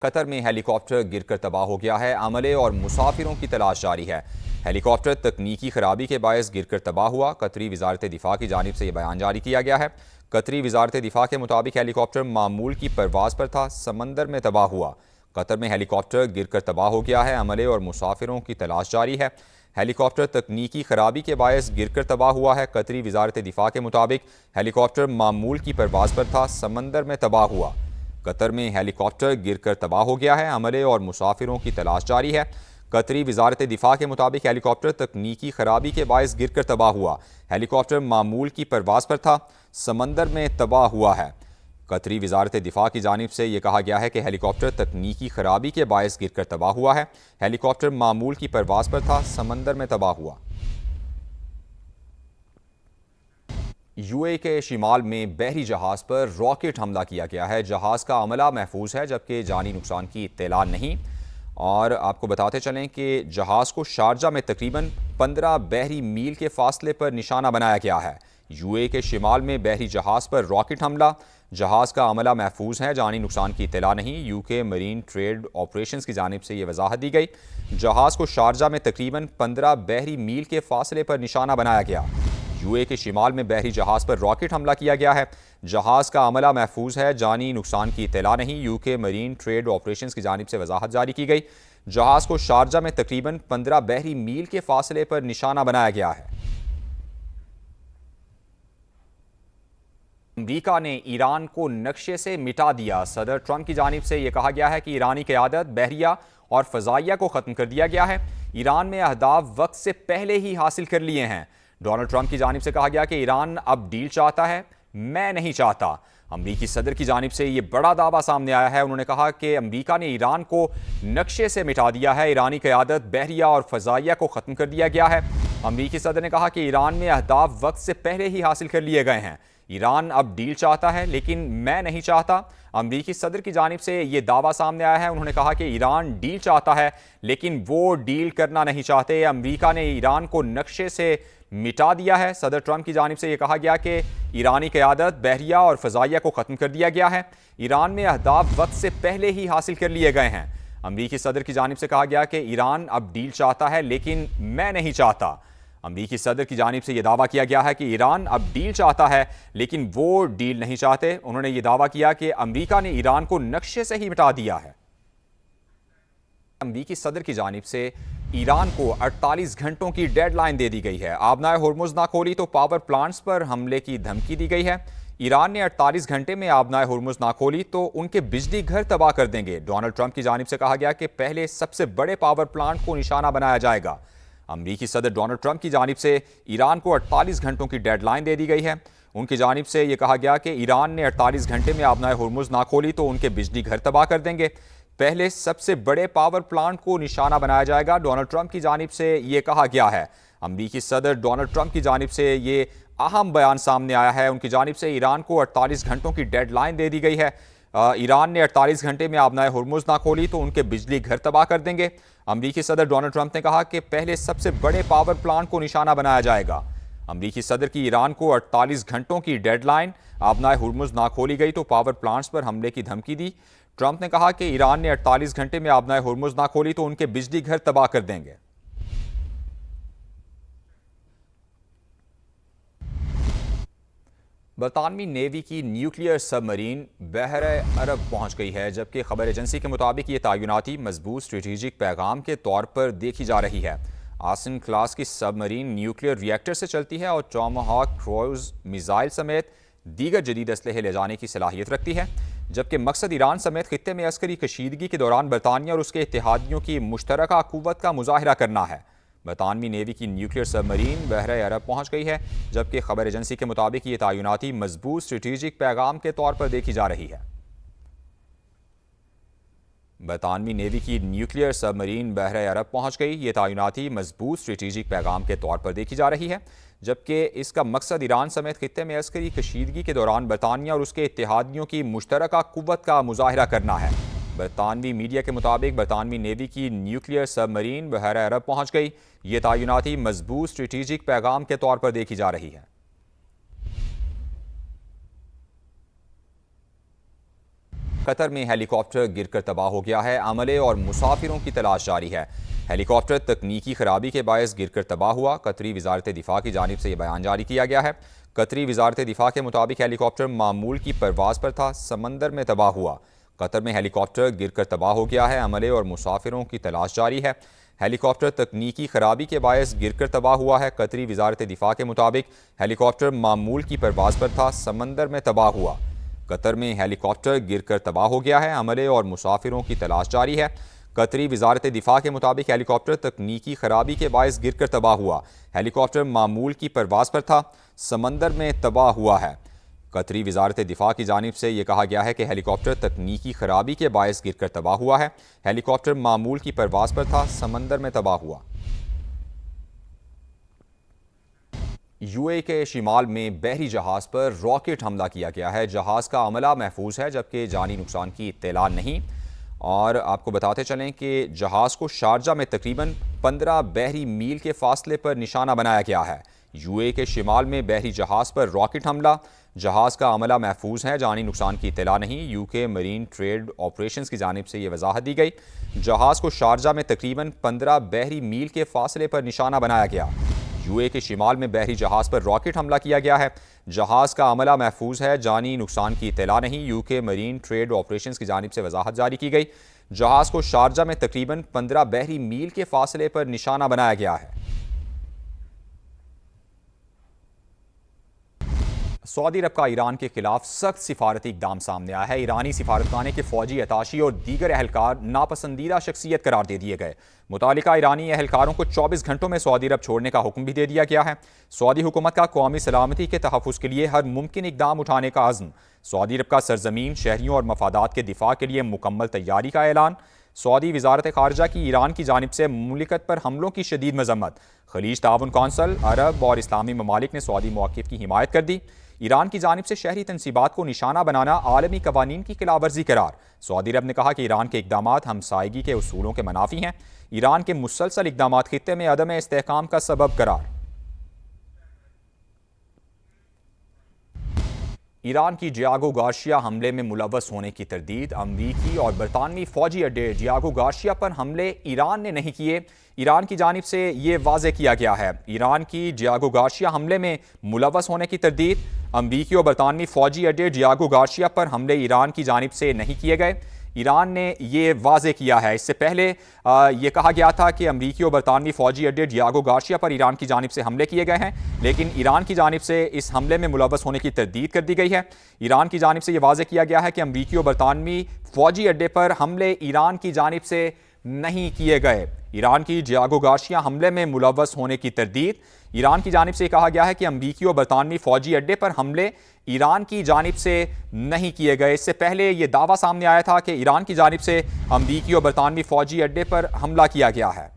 Qatar में helicopter गिरकर तबाह हो गया है। अमले और मुसाफिरों की तलाश जारी है। हेलीकॉप्टर तकनीकी खराबी के बायस गिरकर तबाह हुआ। कतरी वजारत दिफा की जानिब से यह बयान जारी किया गया है। कतरी वजारत दिफा के मुताबिक हेलीकॉप्टर मामूल की परवाज पर था, समंदर में तबाह हुआ। कतर में हेलीकॉप्टर गिरकर तबाह हो गया है। अमले और मुसाफिरों की तलाश जारी है। हेलीकॉप्टर तकनीकी खराबी के बायस गिरकर तबाह हुआ है। कतरी वजारत दिफा के मुताबिक हेलीकॉप्टर मामूल की परवाज पर था, समंदर में तबाह हुआ। कतर में हेलीकॉप्टर गिरकर तबाह हो गया है। अमले और मुसाफिरों की तलाश जारी है। कतरी वजारत दिफा के मुताबिक हेलीकॉप्टर तकनीकी खराबी के बायस गिरकर तबाह हुआ। हेलीकॉप्टर मामूल की परवाज पर था, समंदर में तबाह हुआ है। कतरी वजारत दिफा की जानिब से यह कहा गया है कि हेलीकॉप्टर तकनीकी खराबी के बायस गिरकर तबाह हुआ है। हेलीकॉप्टर मामूल की परवाज पर था, समंदर में तबाह हुआ। यूए के शिमाल में बहरी जहाज पर रॉकेट हमला किया गया है। जहाज का अमला महफूज है, जबकि जानी नुकसान की इत्तला नहीं। और आपको बताते चलें कि जहाज को शारजा में तकरीबन 15 बहरी मील के फासले पर निशाना बनाया गया है। यूए के शिमाल में बहरी जहाज पर रॉकेट हमला, जहाज का अमला महफूज है, जानी नुकसान की इत्तला नहीं। यूके मरीन ट्रेड ऑपरेशंस की जानिब से यह वजाहत दी गई। जहाज को शारजा में तकरीबन 15 बहरी मील के फासले पर निशाना बनाया गया। यूए के शिमाल में बहरी जहाज पर रॉकेट हमला किया गया है। जहाज का अमला महफूज है, जानी नुकसान की इत्तला नहीं। यूके मरीन ट्रेड ऑपरेशंस की जानिब से वजाहत जारी की गई। जहाज को शारजा में तकरीबन 15 बहरी मील के फासले पर निशाना बनाया गया है। अमरीका ने ईरान को नक्शे से मिटा दिया। सदर ट्रंप की जानिब से यह कहा गया है कि ईरानी क़यादत, बहरिया और फ़ज़ाइया को ख़त्म कर दिया गया है। ईरान में अहदाफ वक्त से पहले ही हासिल कर लिए हैं। डोनाल्ड ट्रंप की जानिब से कहा गया कि ईरान अब डील चाहता है, मैं नहीं चाहता। अमरीकी सदर की जानिब से ये बड़ा दावा सामने आया है। उन्होंने कहा कि अमरीका ने ईरान को नक्शे से मिटा दिया है। ईरानी क़यादत, बहरिया और फ़ज़ाइया को ख़त्म कर दिया गया है। अमरीकी सदर ने कहा कि ईरान में अहदाफ वक्त से पहले ही हासिल कर लिए गए हैं। ईरान अब डील चाहता है, लेकिन मैं नहीं चाहता। अमरीकी सदर की जानिब से ये दावा सामने आया है। उन्होंने कहा कि ईरान डील चाहता है, लेकिन वो डील करना नहीं चाहते। अमरीका ने ईरान को नक्शे से मिटा दिया है। सदर ट्रंप की जानिब से यह कहा गया कि ईरानी क़यादत, बहरिया और फ़ज़ाइया को ख़त्म कर दिया गया है। ईरान में अहदाफ वक्त से पहले ही हासिल कर लिए गए हैं। अमरीकी सदर की जानिब से कहा गया कि ईरान अब डील चाहता है, लेकिन मैं नहीं चाहता। अमरीकी सदर की जानिब से यह दावा किया गया है कि ईरान अब डील चाहता है, लेकिन वो डील नहीं चाहते। उन्होंने यह दावा किया कि अमरीका ने ईरान को नक्शे से ही मिटा दिया है। अमरीकी सदर की जानिब से ईरान को 48 घंटों की डेडलाइन दे दी गई है। आबनाए हुर्मुज़ ना खोली तो पावर प्लांट्स पर हमले की धमकी दी गई है। ईरान ने 48 घंटे में आबनाए हुर्मुज़ ना खोली तो उनके बिजली घर तबाह कर देंगे। डोनाल्ड ट्रंप की जानिब से कहा गया कि पहले सबसे बड़े पावर प्लांट को निशाना बनाया जाएगा। अमरीकी सदर डोनाल्ड ट्रंप की जानिब से ईरान को 48 घंटों की डेडलाइन दे दी गई है। उनकी जानिब से यह कहा गया कि ईरान ने 48 घंटे में आबनाए हुर्मुज़ ना खोली तो उनके बिजली घर तबाह कर देंगे। पहले सबसे बड़े पावर प्लांट को निशाना बनाया जाएगा। डोनाल्ड ट्रंप की जानिब से यह कहा गया है। अमरीकी सदर डोनाल्ड ट्रंप की जानिब से ये अहम बयान सामने आया है। उनकी जानिब से ईरान को 48 घंटों की डेडलाइन दे दी गई है। ईरान ने 48 घंटे में आबनाए हुर्मुज़ ना खोली तो उनके बिजली घर तबाह कर देंगे। अमरीकी सदर डोनाल्ड ट्रंप ने कहा कि पहले सबसे बड़े पावर प्लांट को निशाना बनाया जाएगा। अमरीकी सदर की ईरान को 48 घंटों की डेडलाइन, आबनाए हुर्मुज़ ना खोली गई तो पावर प्लांट्स पर हमले की धमकी दी। ट्रंप ने कहा कि ईरान ने 48 घंटे में आबनाए हुर्मुज़ ना खोली तो उनके बिजली घर तबाह कर देंगे। बरतानवी नेवी की न्यूक्लियर सबमरीन बहरे अरब पहुंच गई है, जबकि खबर एजेंसी के मुताबिक ये तैनाती मजबूत स्ट्रेटेजिक पैगाम के तौर पर देखी जा रही है। आसिन क्लास की सबमरीन न्यूक्लियर रिएक्टर से चलती है और टॉमाहॉक क्रूज मिसाइल समेत दीगर जदीद असलहे ले जाने की सलाहियत रखती है। जबकि मकसद ईरान समेत खित्ते में अस्करी कशीदगी के दौरान बरतानिया और उसके इत्तेहादियों की मुश्तरका क़ुव्वत का मुजाहिरा करना है। बरतानवी नेवी की न्यूक्लियर सबमरीन बहरे अरब पहुंच गई है, जबकि खबर एजेंसी के मुताबिक ये तैनाती मजबूत स्ट्रेटेजिक पैगाम के तौर पर देखी जा रही है। बरतानवी नेवी की न्यूक्लियर सबमरीन बहरे अरब पहुंच गई। ये तैनाती मजबूत स्ट्रेटेजिक पैगाम के तौर पर देखी जा रही है, जबकि इसका मकसद ईरान समेत खित्ते में अस्करी कशीदगी के दौरान बरतानिया और उसके इत्तेहादियों की मुश्तरका क़ुव्वत का मुजाहिरा करना है। बरतानवी मीडिया के मुताबिक बरतानवी नेवी की न्यूक्लियर सबमरीन बहरे अरब पहुंच गई। ये तैनाती मजबूत स्ट्रेटेजिक पैगाम के तौर पर देखी जा रही है। कतर में हेलीकॉप्टर गिरकर तबाह हो गया है। अमले और मुसाफिरों की तलाश जारी है। हेलीकॉप्टर तकनीकी खराबी के बायस गिरकर तबाह हुआ। कतरी वजारत दिफा की जानिब से यह बयान जारी किया गया है। कतरी वजारत दिफा के मुताबिक हेलीकॉप्टर मामूल की परवाज पर था, समंदर में तबाह हुआ। कतर में हेलीकॉप्टर गिरकर तबाह हो गया है। अमले और मुसाफिरों की तलाश जारी है। हेलीकॉप्टर तकनीकी खराबी के बायस गिरकर तबाह हुआ है। कतरी वजारत दिफा के मुताबिक हेलीकॉप्टर मामूल की परवाज पर था, समंदर में तबाह हुआ। कतर में हेलीकॉप्टर गिरकर तबाह हो गया है। अमले और मुसाफिरों की तलाश जारी है। कतरी वजारत दिफा के मुताबिक हेलीकॉप्टर तकनीकी खराबी के बायस गिरकर तबाह हुआ। हेलीकॉप्टर मामूल की परवाज पर था, समंदर में तबाह हुआ है। कतरी वजारत दिफा की जानिब से यह कहा गया है कि हेलीकॉप्टर तकनीकी खराबी के बायस गिरकर तबाह हुआ है। हेलीकॉप्टर मामूल की परवाज पर था, समंदर में तबाह हुआ। यूएई के शिमाल में बहरी जहाज पर रॉकेट हमला किया गया है। जहाज का अमला महफूज है, जबकि जानी नुकसान की इत्तला नहीं। और आपको बताते चलें कि जहाज को शारजा में तकरीबन 15 बहरी मील के फासले पर निशाना बनाया गया है। यूएई के शिमाल में बहरी जहाज पर रॉकेट हमला, जहाज का अमला महफूज है, जानी नुकसान की इत्तला नहीं। यूके मरीन ट्रेड ऑपरेशंस की जानिब से यह वजाहत दी गई। जहाज को शारजा में तकरीबन 15 बहरी मील के फासले पर निशाना बनाया गया। यूएई के शिमाल में बहरी जहाज पर रॉकेट हमला किया गया है। जहाज का अमला महफूज है, जानी नुकसान की इत्तला नहीं। यूके मरीन ट्रेड ऑपरेशंस की जानिब से वजाहत जारी की गई। जहाज को शारजा में तकरीबन 15 बहरी मील के फासले पर निशाना बनाया गया है। सऊदी अरब का ईरान के खिलाफ सख्त सिफारती इकदाम सामने आया है। ईरानी सिफारतखाने के फौजी अताशी और दीगर अहलकार नापसंदीदा शख्सियत करार दे दिए गए। मुतालिका ईरानी अहलकारों को 24 घंटों में सऊदी अरब छोड़ने का हुक्म भी दे दिया गया है। सऊदी हुकूमत का कौमी सलामती के तहफ़्फ़ुज़ के लिए हर मुमकिन इकदाम उठाने का अज़्म। सऊदी अरब का सरजमीन, शहरियों और मफादात के दिफा के लिए मुकम्मल तैयारी का ऐलान। सऊदी वजारत ख़ारजा की ईरान की जानिब से मुमलिकत पर हमलों की शदीद मजम्मत। खलीज ताउन कौंसल, अरब और इस्लामी ममालिक ने सऊदी मौक़िफ़ की हिमायत कर दी। ईरान की जानिब से शहरी तनसीबात को निशाना बनाना आलमी कवानीन की खिलाफवर्जी करार। सऊदी अरब ने कहा कि ईरान के इकदामात हमसायगी के उसूलों के मनाफी हैं। ईरान के मुसलसल इकदामात खित्ते में अदम इस्तेहकाम का सबब करार। ईरान की डियागो गार्शिया हमले में मुलव्वस होने की तरदीद। अमरीकी और बरतानवी फौजी अड्डे डियागो गार्शिया पर हमले ईरान ने नहीं किए। ईरान की जानिब से ये वाज़ेह किया गया है। ईरान की डियागो गार्शिया हमले में मुलव्वस होने की तरदीद। अमरीकी और बरतानवी फौजी अड्डे डियागो गार्शिया पर हमले ईरान की जानिब से नहीं किए गए। ईरान ने ये वाज़ेह किया है। इससे पहले ये कहा गया था कि अमरीकी और बरतानवी फौजी अड्डे डियागो गार्शिया पर ईरान की जानिब से हमले किए गए हैं, लेकिन ईरान की जानिब से इस हमले में मुलव्वस होने की तरदीद कर दी गई है। ईरान की जानिब से ये वाज़ेह किया गया है कि अमरीकी और बरतानवी फौजी अड्डे पर हमले ईरान की जानिब से नहीं किए गए। ईरान की डियागो गार्शिया हमले में मुलव्वस होने की तरदीद। ईरान की जानिब से कहा गया है कि अमरीकी और बरतानवी फौजी अड्डे पर हमले ईरान की जानिब से नहीं किए गए। इससे पहले यह दावा सामने आया था कि ईरान की जानिब से अमरीकी और बरतानवी फौजी अड्डे पर हमला किया गया है।